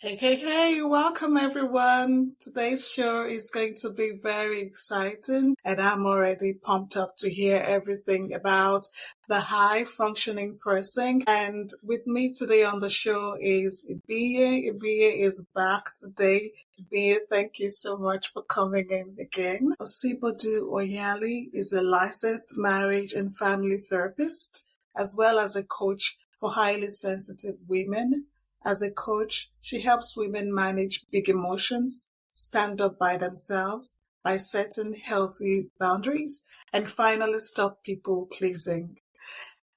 Hey, hey, hey, welcome everyone. Today's show is going to be very exciting, and I'm already pumped up to hear everything about the high functioning person. And with me today on the show is Ibiye. Ibiye is back today. Ibiye, thank you so much for coming in again. Osibodu Oyali is a licensed marriage and family therapist, as well as a coach for highly sensitive women. As a coach, she helps women manage big emotions, stand up by themselves by setting healthy boundaries, and finally stop people pleasing.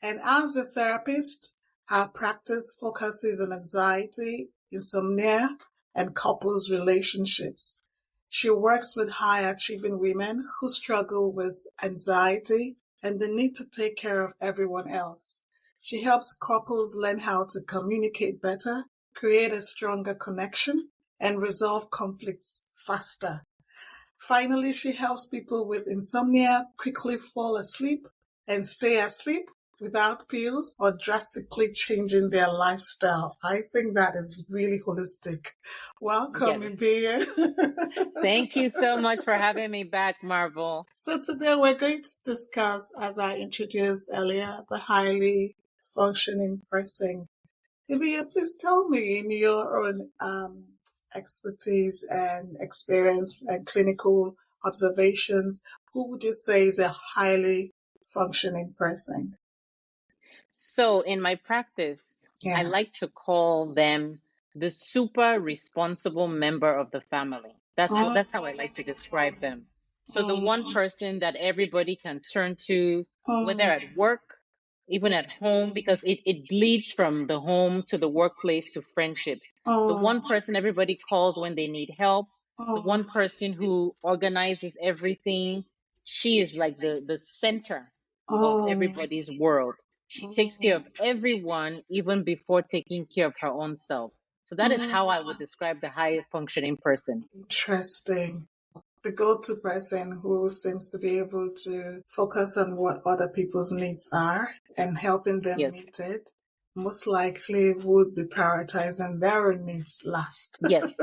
And as a therapist, her practice focuses on anxiety, insomnia, and couples relationships. She works with high achieving women who struggle with anxiety and the need to take care of everyone else. She helps couples learn how to communicate better, create a stronger connection, and resolve conflicts faster. Finally, she helps people with insomnia quickly fall asleep and stay asleep without pills or drastically changing their lifestyle. I think that is really holistic. Welcome, Yes. Ibia. Thank you so much for having me back, Marvel. So today we're going to discuss, as I introduced earlier, the highly functioning person. Ibia, please tell me in your own expertise and experience and clinical observations, who would you say is a highly functioning person? So in my practice, I Yeah. like to call them the super responsible member of the family. That's how I like to describe them. So the one person that everybody can turn to, whether at work, even at home, because it bleeds from the home to the workplace to friendships. The one person everybody calls when they need help, the one person who organizes everything. She is like the center of everybody's world. She takes care of everyone even before taking care of her own self. So that is how I would describe the high functioning person. Interesting. The go-to person who seems to be able to focus on what other people's needs are and helping them Yes. meet it, most likely would be prioritizing their own needs last. Yes,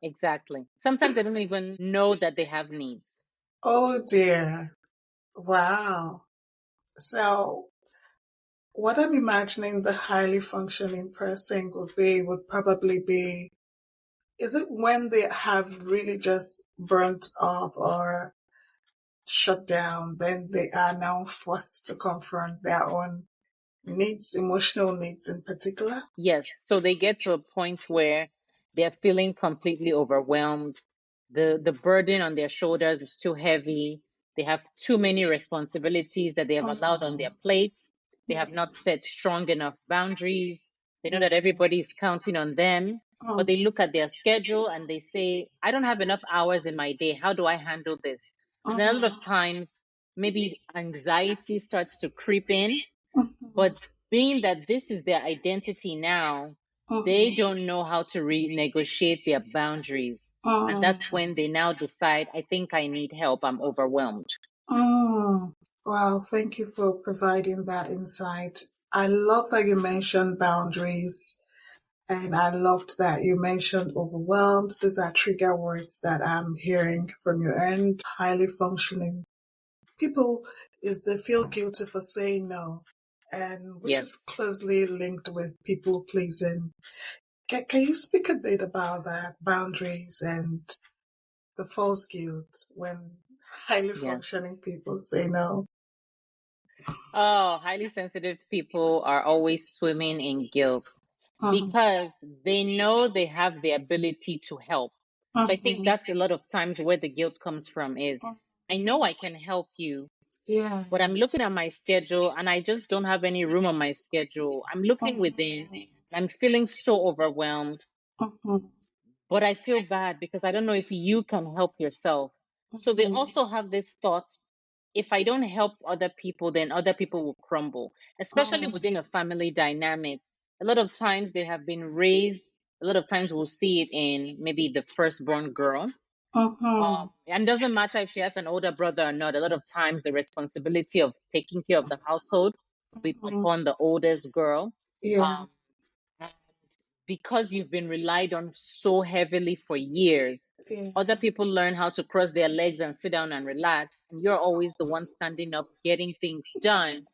exactly. Sometimes they don't even know that they have needs. Oh dear. Wow. So what I'm imagining the highly functioning person would probably be, is it when they have really just burnt off or shut down, then they are now forced to confront their own needs, emotional needs in particular? Yes, so they get to a point where they're feeling completely overwhelmed. The burden on their shoulders is too heavy. They have too many responsibilities that they have allowed on their plates. They have not set strong enough boundaries. They know that everybody is counting on them, but they look at their schedule and they say, I don't have enough hours in my day. How do I handle this? And then a lot of times, maybe anxiety starts to creep in, but being that this is their identity now, they don't know how to renegotiate their boundaries. And that's when they now decide, I think I need help. I'm overwhelmed. Well, thank you for providing that insight. I love that you mentioned boundaries, and I loved that you mentioned overwhelmed. These are trigger words that I'm hearing from your end. Highly functioning people is they feel guilty for saying no, and which is Yes. closely linked with people pleasing. Can you speak a bit about that, boundaries and the false guilt when highly Yes. functioning people say no? Oh, highly sensitive people are always swimming in guilt Mhm. because they know they have the ability to help. So I think Mhm. that's a lot of times where the guilt comes from is I know I can help you, Yeah. but I'm looking at my schedule and I just don't have any room on my schedule. I'm looking within, I'm feeling so overwhelmed, Mhm. but I feel bad because I don't know if you can help yourself. So they also have this thoughts, if I don't help other people, then other people will crumble, especially within a family dynamic. A lot of times they have been raised, a lot of times we'll see it in maybe the firstborn girl. Mhm. And doesn't matter if she has an older brother or not. A lot of times, the responsibility of taking care of the household will be Mhm. upon the oldest girl. Yeah. And because you've been relied on so heavily for years, other people learn how to cross their legs and sit down and relax, and you're always the one standing up, getting things done.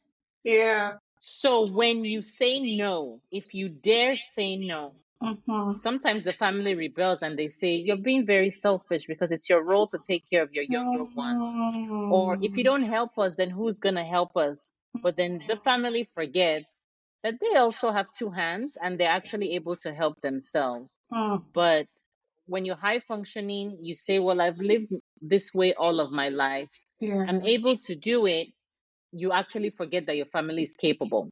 Yeah. So when you say no, if you dare say no, sometimes the family rebels and they say, you're being very selfish because it's your role to take care of your younger ones. Or if you don't help us, then who's going to help us? But then the family forgets that they also have two hands and they're actually able to help themselves. But when you're high functioning, you say, well, I've lived this way all of my life. I'm able to do it. You actually forget that your family is capable.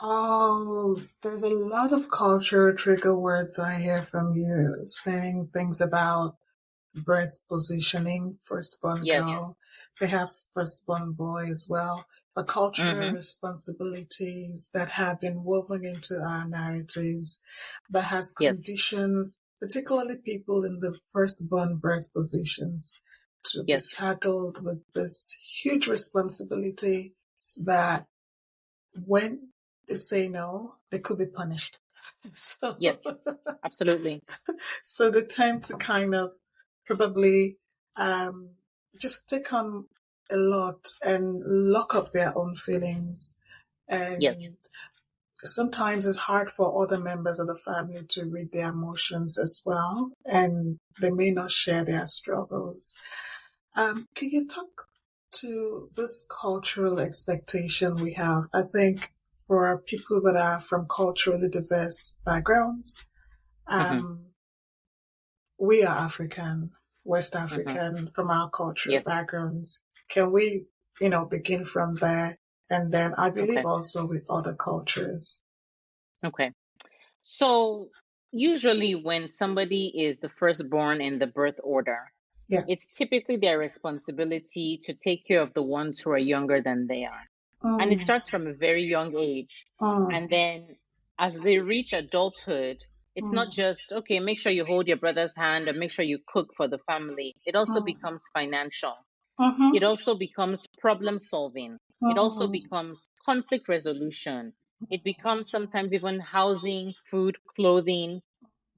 Oh, there's a lot of culture trigger words I hear from you saying things about birth positioning, firstborn Yes. girl, perhaps firstborn boy as well, the cultural Mm-hmm. responsibilities that have been woven into our narratives that has Yes. conditions, particularly people in the firstborn birth positions, to be Yes. saddled with this huge responsibility that when they say no, they could be punished. So, Yes. Absolutely. so they tend to kind of probably just take on a lot and lock up their own feelings. And Yes. sometimes it's hard for other members of the family to read their emotions as well, and they may not share their struggles. Can you talk to this cultural expectation we have? I think for people that are from culturally diverse backgrounds, Mm-hmm. we are African, West Mm-hmm. African, from our cultural Yes. backgrounds. Can we, begin from there? And then I believe Okay. also with other cultures. Okay. So usually when somebody is the firstborn in the birth order, Yeah. it's typically their responsibility to take care of the ones who are younger than they are. And it Mm, starts from a very young age. mm, And then as they reach adulthood, it's not mm, just, okay, make sure you hold your brother's hand and make sure you cook for the family. It also mm, becomes financial. It mhm, also becomes problem solving. It also mm, becomes conflict resolution. It becomes sometimes even housing, food, clothing,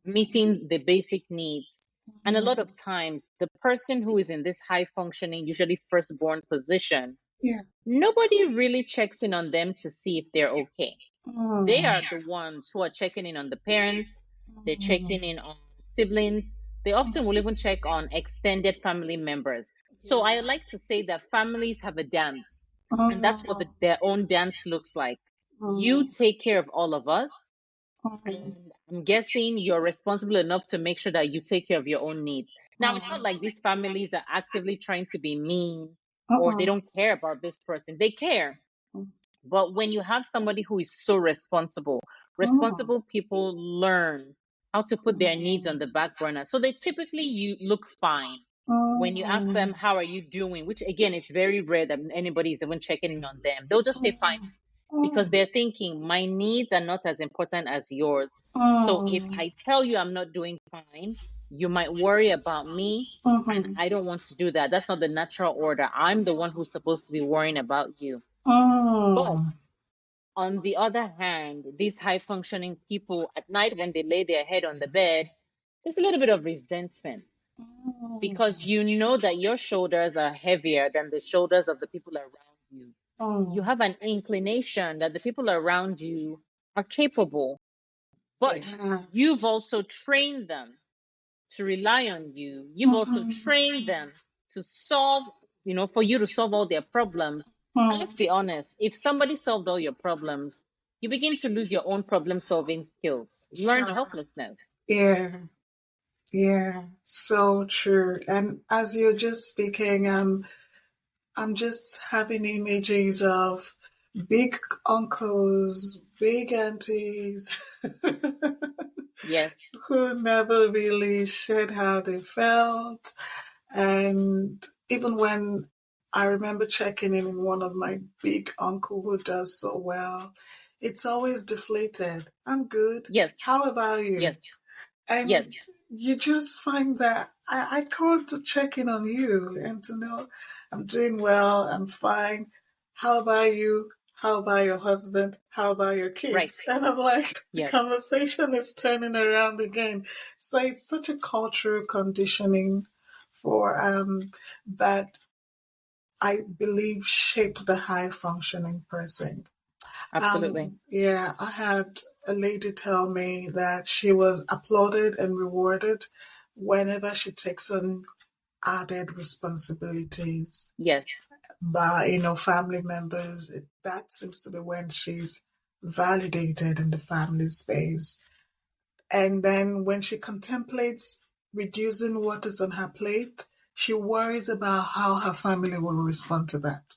meeting the basic needs. And a lot of times, the person who is in this high functioning, usually firstborn position, yeah. nobody really checks in on them to see if they're okay. They Mm, are the ones who are checking in on the parents, they're checking mm, in on siblings. They often will even check on extended family members. So I yeah. like to say that families have a dance, and that's what Mm, their own dance looks like. You mm, take care of all of us, mm, and I'm guessing you're responsible enough to make sure that you take care of your own needs. Now, it's not mm, like these families are actively trying to be mean or they mm, don't care about this person. They care. mm, But when you have somebody who is so responsible, mm, responsible people learn how to put their needs on the back burner. So they typically you look fine. When you ask them, how are you doing? Which again, it's very rare that anybody is even checking in on them. They'll just say fine because mm, they're thinking my needs are not as important as yours. So if mm, I tell you I'm not doing fine, you might worry about me. And mhm, I don't want to do that. That's not the natural order. I'm the one who's supposed to be worrying about you. But mm, on the other hand, these high functioning people at night when they lay their head on the bed, there's a little bit of resentment because you know that your shoulders are heavier than the shoulders of the people around you. You mm, have an inclination that the people around you are capable, but yeah. you've also trained them to rely on you. You've also Mhm, trained them to solve, for you to solve all their problems. And let's mm, be honest, if somebody solved all your problems, you begin to lose your own problem solving skills. You learn helplessness. yeah. Yeah. So true. And as you're just speaking, I'm just having images of big uncles, big aunties Yes. who never really shared how they felt. And even when I remember checking in one of my big uncle who does so well, it's always deflated. I'm good. Yes. How about you? Yes. Yes. And you just find that I called to check in on you and to know I'm doing well, I'm fine. How about you? how about your husband? How about your Right. kids? And I'm like, the Yes. conversation is turning around again. So it's such a cultural conditioning for that I believe shaped the high functioning person. Absolutely. Yeah, I had a lady tell me that she was applauded and rewarded whenever she takes on added responsibilities Yes. by, family members. That seems to be when she's validated in the family space. And then when she contemplates reducing what is on her plate, she worries about how her family will respond to that.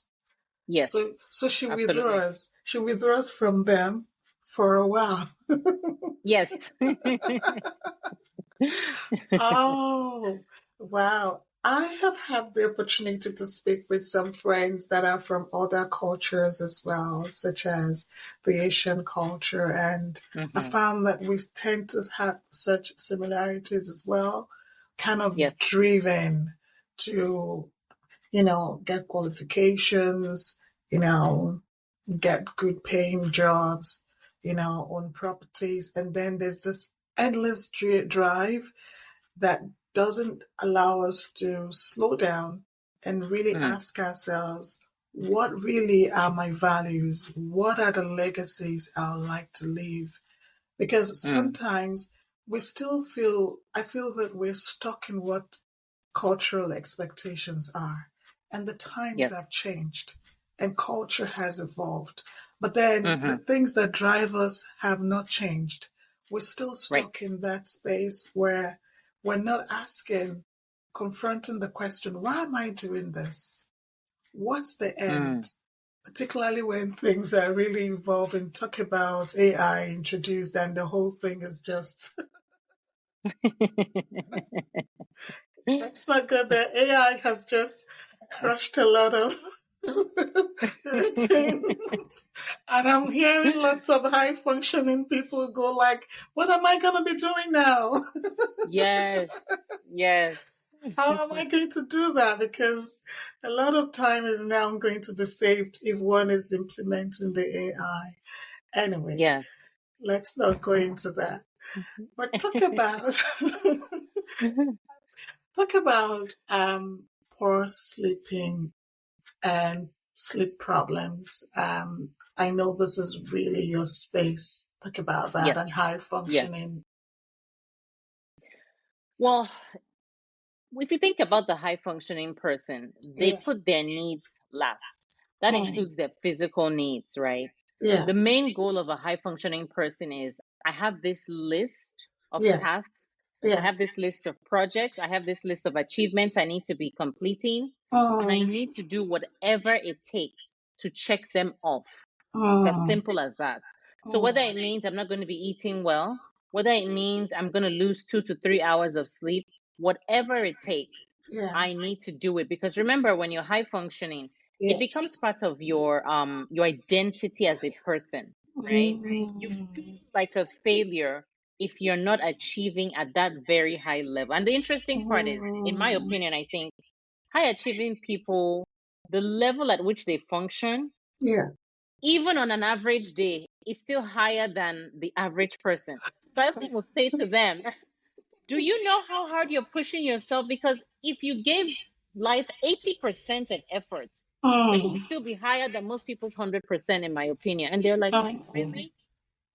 Yes. So she Absolutely. withdraws. She withdraws from them for a while. Yes. Oh, wow. I have had the opportunity to speak with some friends that are from other cultures as well, such as the Asian culture, and I Hmm. found that we tend to have such similarities as well, kind of Yes. driven to, get qualifications, get good paying jobs, own properties. And then there's this endless drive that doesn't allow us to slow down and really Mm. ask ourselves, what really are my values? What are the legacies I would like to leave? Because Mm. sometimes I feel that we're stuck in what cultural expectations are. And the times Yes. have changed and culture has evolved. But then the Hmm. things that drive us have not changed. We're still Right. stuck in that space where we're not confronting the question, why am I doing this? What's the Mm. end? Particularly when things are really evolving. Talk about AI introduced, and the whole thing is just, it's not good. The AI has just crushed a lot of routines. And I'm hearing lots of high functioning people go like, what am I going to be doing now? Yes. Yes. How am I going to do that? Because a lot of time is now going to be saved if one is implementing the AI. Anyway, Yes. let's not go into that. But talk about poor sleeping and sleep problems. I know this is really your space. Talk about that Yes. and high Yes. functioning. Well, if you think about the high functioning person, they Yeah. put their needs last. That Mm. includes their physical needs, right? Yeah. The main goal of a high functioning person is I have this list of Yeah. tasks, I Yeah. have this list of projects, I have this list of achievements I need to be completing, and I Um, need to do whatever it takes to check them off. It's as um, simple as that. So um, whether it means I'm not going to be eating well, whether it means I'm going to lose 2 to 3 hours of sleep, whatever it takes, yeah. I need to do it. Because remember, when you're high functioning, it becomes Yes. part of your identity as a person, right? You feel Mm. like a failure if you're not achieving at that very high level. And the interesting part is, in my Mm. opinion, I think high achieving people, the level at which they function, Yeah. even on an average day, is still higher than the average person. So I often will say to them, do you know how hard you're pushing yourself? Because if you gave life 80% of effort, you Mm. would still be higher than most people's 100%, in my opinion. And they're like, Mm. really?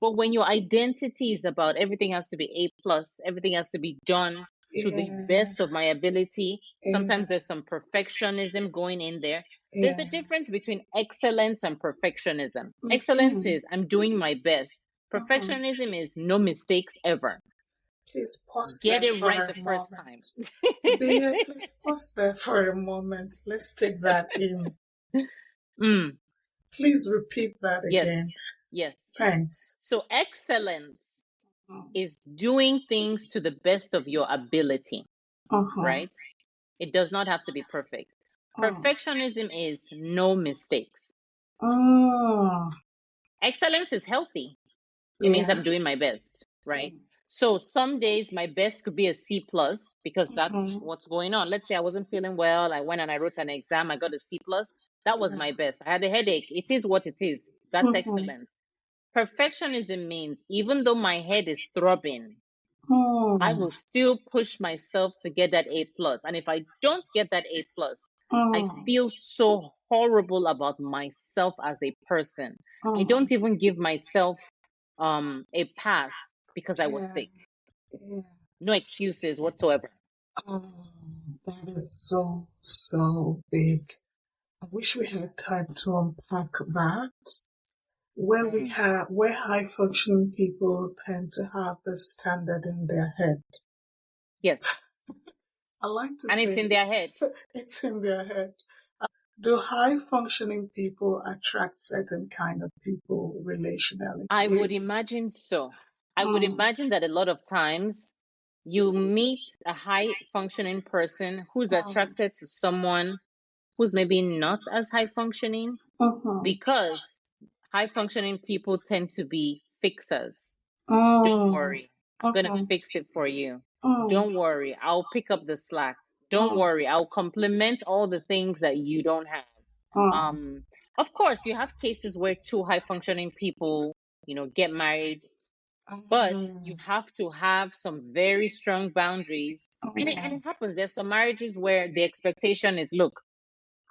But when your identity is about everything has to be A plus, everything has to be done to the Yeah. best of my ability. Yeah. Sometimes there's some perfectionism going in there. There's a Yeah. difference between excellence and perfectionism. Excellence Mm. is I'm doing my best. Mm. Perfectionism is no mistakes ever. Please pause Get there it for right a the first time. moment. Bea, please pause there for a moment. Let's take that in. Mm, Please repeat that yes, again. yes. Thanks. So excellence Mm. is doing things to the best of your ability, Uh-huh. right? It does not have to be perfect. Mm. Perfectionism is no mistakes. Oh, Excellence is healthy. It means yeah. I'm doing my best, right? So some days my best could be a C plus because that's Mm. what's going on. Let's say I wasn't feeling well. I went and I wrote an exam. I got a C plus. That was my best. I had a headache. It is what it is. That's Mhm. excellence. Perfectionism means even though my head is throbbing, I Mm. will still push myself to get that A plus. And if I don't get that A plus, I Mm. feel so horrible about myself as a person. I Mm. don't even give myself a pass because I was Yeah. sick. Yeah. No excuses whatsoever. Oh, that is so, so big. I wish we had time to unpack that. Mm. Where high functioning people tend to have this standard in their head. Yes. I like to And it's think in their head. it's in their head. Do high functioning people attract certain kind of people relationally? I Do would you? imagine so. I would Mm, imagine that a lot of times you meet a high functioning person who's mm, attracted to someone who's maybe not as high functioning mm, because high functioning people tend to be fixers. Don't mm, worry, I'm going to mm, fix it for you. mm, Don't worry, I'll pick up the slack. Don't mm, worry, I'll complement all the things that you don't have. mm, Um, of course, you have cases where two high functioning people, get married, but you mm, have to have some very strong boundaries. And it happens. There's some marriages where the expectation is, look,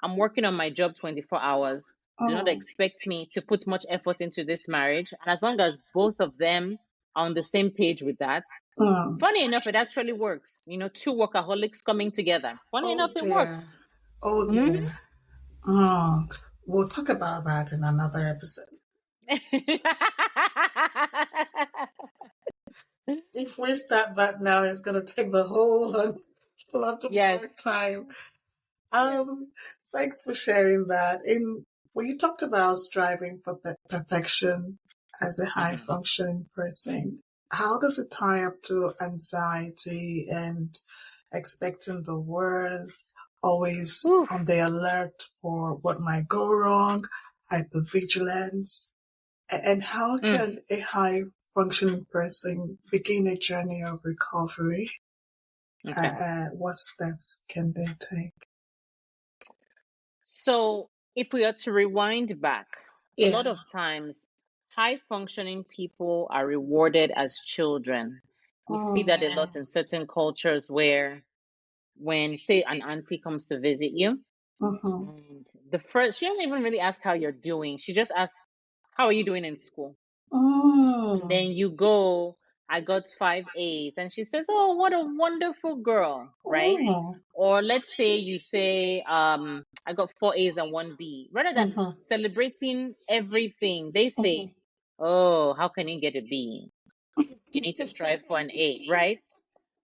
I'm working on my job 24 hours. Do not mm, expect me to put much effort into this marriage. And as long as both of them are on the same page with that, mm. funny enough, it actually works. Two workaholics coming together. Funny Oh enough, it works. dear. Oh Mhm. dear. Mm. We'll talk about that in another episode. If we start that now, it's going to take the whole lot of Yes. more time. Yes. Um, Thanks for sharing that. In when you talked about striving for perfection as a high Hmm. functioning person, how does it tie up to anxiety and expecting the worst, always Oof. on the alert for what might go wrong, hypervigilance? And how Mm. can a high functioning person begin a journey of recovery? Okay. What steps can they take? So if we are to rewind back, a Yeah. lot of times high functioning people are rewarded as children. We see that a Mm, lot in certain cultures where when, say, an auntie comes to visit you, mhm, and the first, she doesn't even really ask how you're doing. She just asks, how are you doing in school? And mm, then you go, I got 5 A's. And she says, oh, what a wonderful girl, right? mm, Or let's say you say, I got 4 A's and 1B. Rather than mhm, celebrating everything, they say, mhm. oh, how can you get a B? You need to strive for an A, right?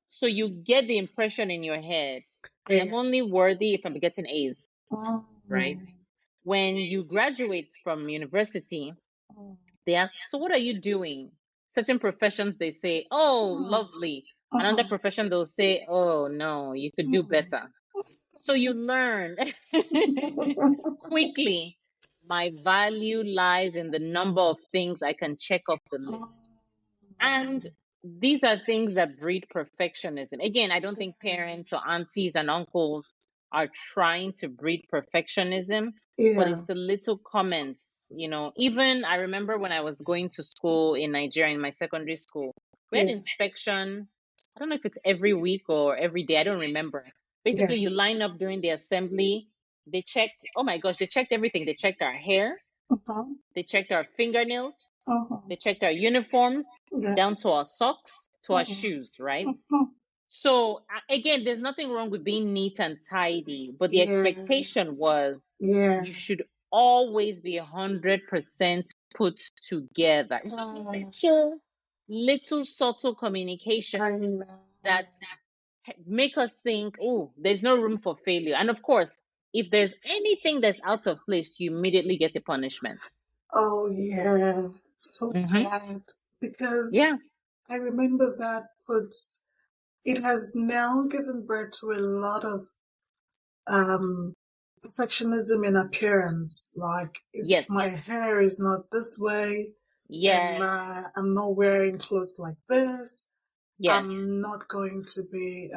So you get the impression in your head, I am Yeah. only worthy if I'm getting A's, right? Mm, When you graduate from university, mm, they ask, so what are you doing? Certain professions, they say, oh, mm, lovely. Another mhm, profession, they'll say, oh, no, you could do mm. better. So you learn quickly. My value lies in the number of things I can check off the list. And these are things that breed perfectionism. Again, I don't think parents or aunties and uncles are trying to breed perfectionism, but Yeah. it's the little comments, Even I remember when I was going to school in Nigeria in my secondary school, we had Yeah. inspection. I don't know if it's every week or every day, I don't remember. Yeah. Basically, you line up during the assembly. They checked, oh my gosh, they checked everything. They checked our hair, Mhm, they checked our fingernails, mhm. they checked our uniforms Yeah. down to our socks, to our Mhm, shoes, right? mhm. So again, there's nothing wrong with being neat and tidy, but the Yeah. expectation was Yeah. you should always be 100% put together. Mm, Little subtle communication I know. that make us think, oh, there's no room for failure. And of course, if there's anything that's out of place, you immediately get a punishment. Oh yeah. So Mm-hmm. sad because Yeah. I remember that puts it has now given birth to a lot of um perfectionism in appearance. Like if Yes. my hair is not this way and Yes. I'm not wearing clothes like this, Yes. I'm not going to be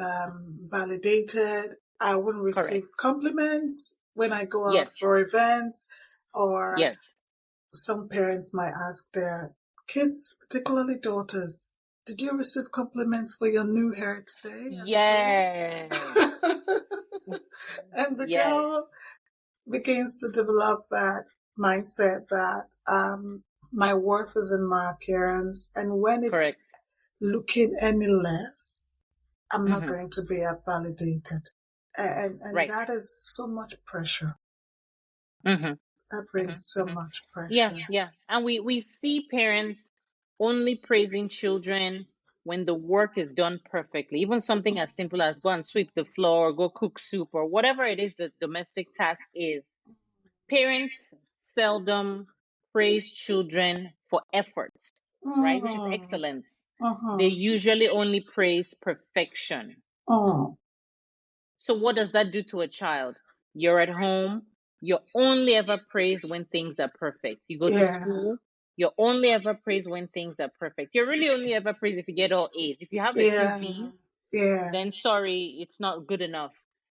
validated. I wouldn't receive Correct. compliments when I go out Yes. for events, or Yes. some parents might ask their kids, particularly daughters, did you receive compliments for your new hair today at school? Yes. And the Yes. girl begins to develop that mindset that my worth is in my appearance, and when it's Correct. looking any less, I'm not Mm-hmm. going to be validated. And Right. that is so much pressure. Mm-hmm. That Mm-hmm. brings so Mm-hmm. much Yeah, pressure. yeah. And we see parents only praising children when the work is done perfectly. Even something as simple as go and sweep the floor, go cook soup, or whatever it is the domestic task is. Parents seldom praise children for effort, right? Which is Mm, excellence. They mm-hmm, usually only praise perfection. mm. So what does that do to a child? You're at home, you're only ever praised when things are perfect. You go to Yeah, school, you're only ever praised when things are perfect. You're really only ever praised if you get all A's. If you have a few yeah, B's, yeah. then sorry, it's not good enough.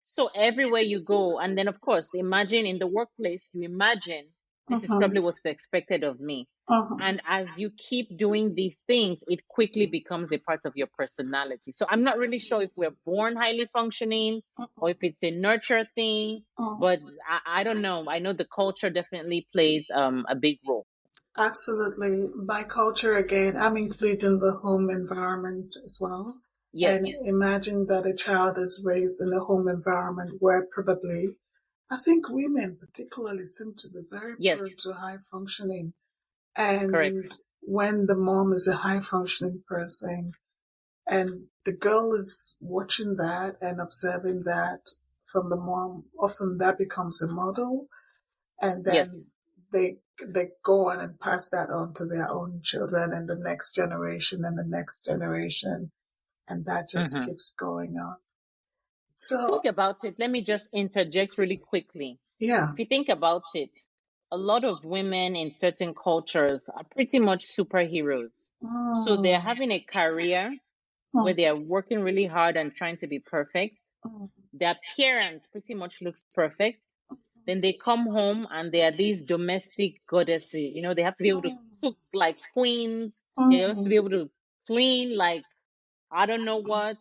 So everywhere you go, and then of course, imagine in the workplace, you imagine this is Mm-hmm, probably what's expected of me. mm-hmm, And as you keep doing these things, it quickly becomes a part of your personality. So I'm not really sure if we're born highly functioning or if it's a nurture thing, mm. but I don't know. I know the culture definitely plays a big role. Absolutely. By culture, again, I'm including the home environment as well. Yes, And imagine that a child is raised in a home environment where probably, I think women particularly seem to be very yes, prone to high functioning. And correct. when the mom is a high functioning person and the girl is watching that and observing that from the mom, often that becomes a model, and Yes. then they go on and pass that on to their own children and the next generation and the next generation, and that just Hmm. keeps going on. So Think about it. Let me just interject really quickly. yeah. If you think about it, a lot of women in certain cultures are pretty much superheroes. So they're Mm, having a career where mm, they are working really hard and trying to be perfect. mm, Their appearance pretty much looks perfect. Then they come home and they are these domestic goddesses. You know, they have to be able to cook like queens. They have to mm, be able to clean like I don't know what.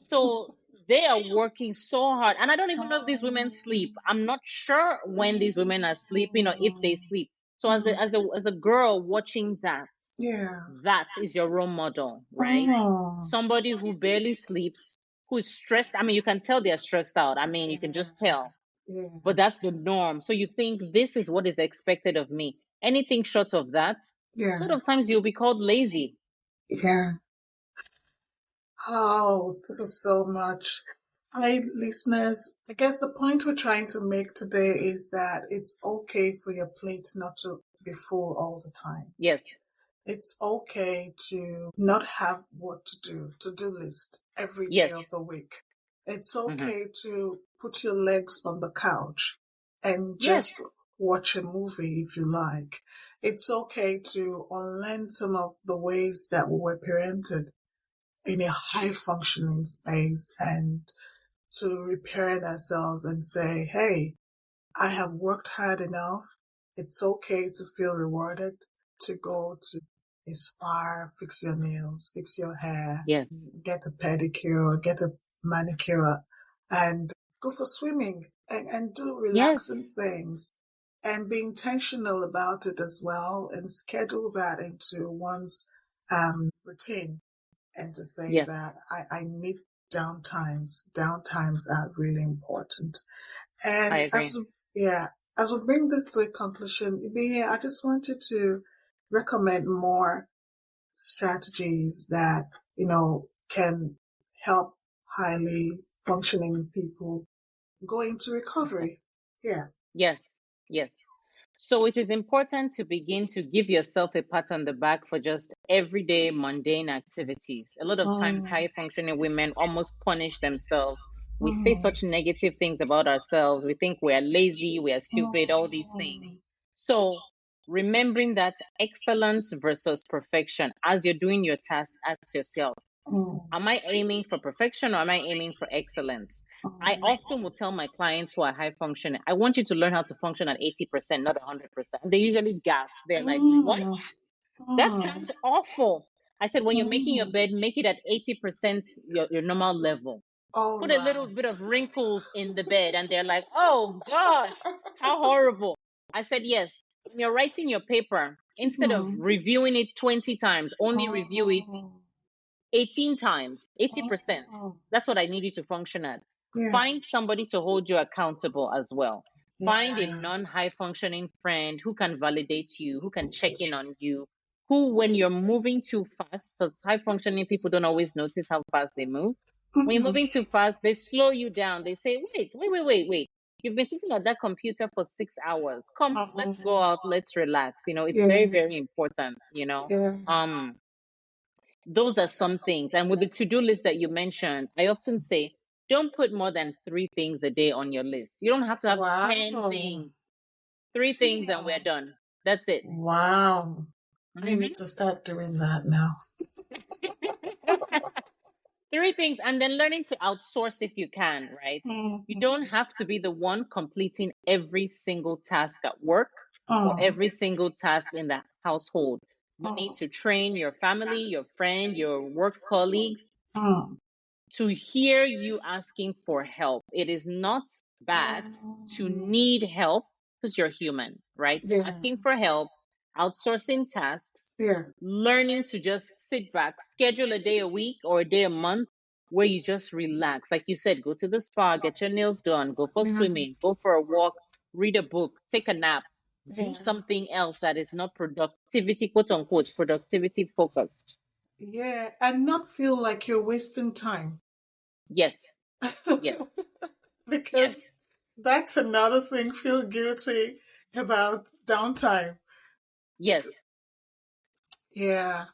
So they are working so hard. And I don't even know if these women sleep. I'm not sure when these women are sleeping or if they sleep. So as a girl watching that, yeah. that is your role model, right? Mm, Somebody who barely sleeps, who is stressed. I mean, you can tell they're stressed out. I mean, you can just tell. yeah. But that's the norm. So you think this is what is expected of me. Anything short of that, a Yeah. lot of times you'll be called lazy. Yeah. Oh, this is so much. Hi, listeners. I guess the point we're trying to make today is that it's okay for your plate not to be full all the time. Yes. It's okay to not have what to do list every day Yes. of the week. It's Hmm. okay to put your legs on the couch and Yes. just watch a movie if you like. It's okay to unlearn some of the ways that we were parented in a high functioning space and to reparent ourselves and say, hey, I have worked hard enough. It's okay to feel rewarded, to go to a spa, fix your nails, fix your hair, Yes. get a pedicure, get a manicure, and go for swimming and do relaxing Yes. things and be intentional about it as well and schedule that into one's routine and to say Yes. that I need downtimes. Downtimes are really important. I And agree. yeah, as we bring this to a conclusion, Ibiye, I just wanted to recommend more strategies that, can help highly functioning people go into recovery. Yeah. Yes. Yes. So it is important to begin to give yourself a pat on the back for just everyday mundane activities. A lot of times, Mm, high functioning women almost punish themselves. We say mm, such negative things about ourselves. We think we are lazy, we are stupid, all these things. mm, So, remembering that excellence versus perfection, as you're doing your task, ask yourself, Am I aiming for perfection or am I aiming for excellence? I often will tell my clients who are high functioning, I want you to learn how to function at 80%, not 100%. They usually gasp. They're like, what? That sounds awful. I said, when you're making your bed, make it at 80% your normal level. All Put a little right. bit of wrinkles in the bed, and they're like, oh gosh, how horrible. I said, yes, when you're writing your paper, instead of reviewing it 20 times, only review it 18 times, 80%. That's what I need you to function at. Yeah. Find somebody to hold you accountable as well. Find a Yeah. non-high functioning friend who can validate you, who can check in on you, who, when you're moving too fast, because high functioning people don't always notice how fast they move. When you're moving too fast, they slow you down. They say, wait. You've been sitting at that computer for 6 hours. Come, let's go out, let's relax. It's very, very important, Yeah. those are some things. And with the to-do list that you mentioned, I often say, don't put more than 3 things a day on your list. You don't have to have 10 Wow. things. 3 things and we're done. That's it. Wow. I Mhm. need to start doing that now. 3 things, and then learning to outsource if you can, right? You don't have to be the one completing every single task at work or every single task in the household. You need to train your family, your friend, your work colleagues to hear you asking for help. It is not bad to need help because you're human, right? Yeah. Asking for help, outsourcing tasks, Yeah. learning to just sit back, schedule a day a week or a day a month where you just relax. Like you said, go to the spa, get your nails done, go for swimming, go for a walk, read a book, take a nap, do something else that is not productivity, quote unquote, productivity focused. Yeah. And not feel like you're wasting time. Yes, yes, yes, Because that's another thing, feel guilty about downtime. yes. Yeah.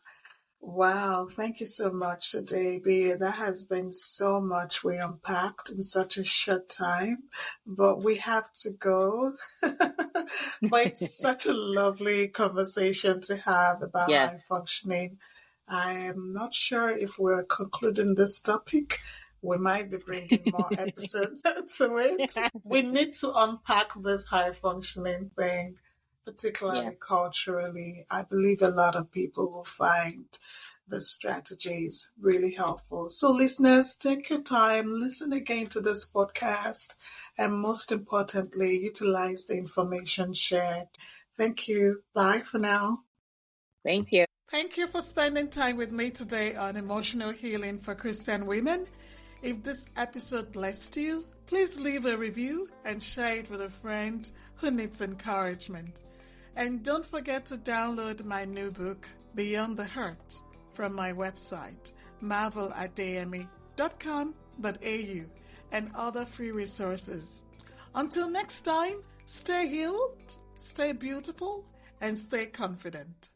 Wow. Thank you so much today, B. That has been so much we unpacked in such a short time, but we have to go. But it's such a lovely conversation to have about Yes. high functioning. I am not sure if we're concluding this topic. We might be bringing more episodes to it. We need to unpack this high functioning thing, particularly Yes. culturally. I believe a lot of people will find the strategies really helpful. So, listeners, take your time, listen again to this podcast, and most importantly, utilize the information shared. Thank you. Bye for now. Thank you. Thank you for spending time with me today on Emotional Healing for Christian Women. If this episode blessed you, please leave a review and share it with a friend who needs encouragement. And don't forget to download my new book, Beyond the Hurt, from my website, marveladami.com.au, and other free resources. Until next time, stay healed, stay beautiful, and stay confident.